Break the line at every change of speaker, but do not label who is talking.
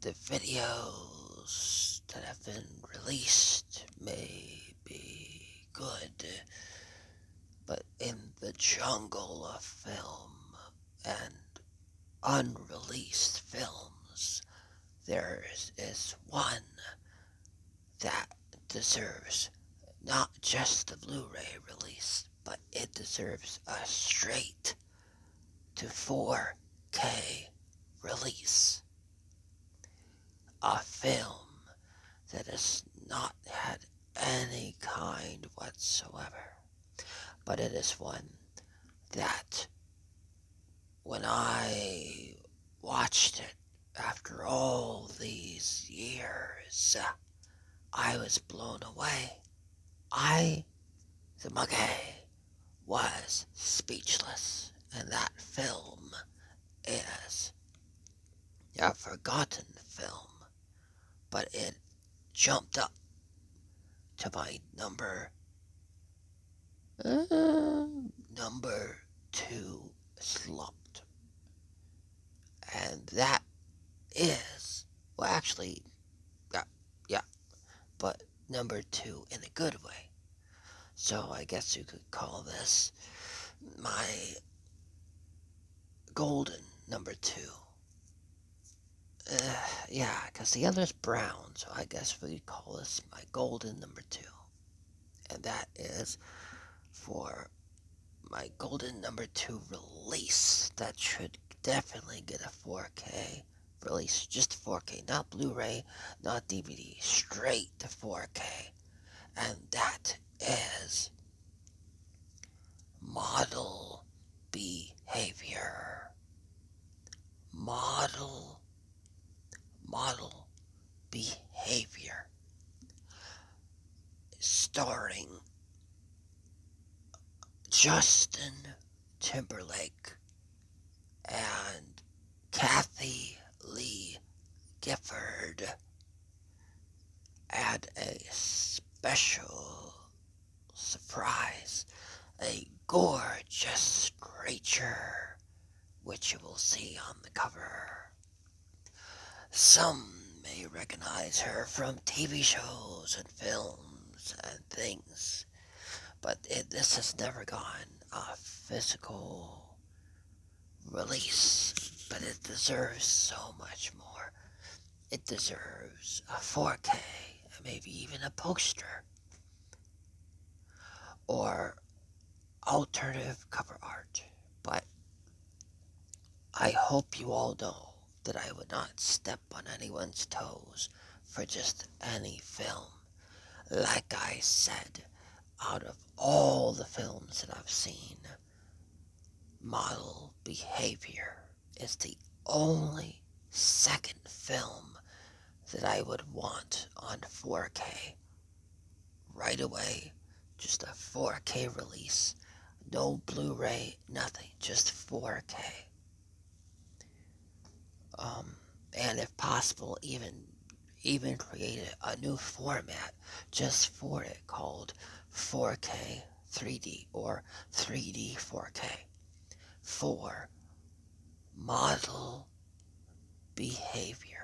the videos that have been released may be good, but in the jungle of film and unreleased films, there is one that deserves not just the Blu-ray release, but it deserves a straight to 4K release. A film that has not had any kind whatsoever, but it is one that when I watched it after all these years, I was blown away. I, the monkey, was speechless, and that film is a forgotten film, but it jumped up to my number two slumped, and that is well, actually, yeah, yeah, but number two in a good way. So I guess you could call this my golden number two. Yeah, because the other's brown, so I guess we call this my golden number two. And that is for my golden number two release. That should definitely get a 4K release. Just 4K, not Blu ray, not DVD. Straight to 4K. And that is model behavior. Model, model behavior. Starring Justin Timberlake and Kathy Lee Gifford, and a special surprise, a gorgeous creature, which you will see on the cover. Some may recognize her from TV shows and films and things, but this has never gotten a physical release, but it deserves so much more. It deserves a 4K, maybe even a poster, or alternative cover art. But I hope you all know that I would not step on anyone's toes for just any film. Like I said, out of all the films that I've seen, Model Behavior is the only second film that I would want on 4K right away. Just a 4K release. No Blu-ray, nothing. Just 4K. Um, and if possible, even create a new format just for it called 4K 3D or 3D 4K for model behavior.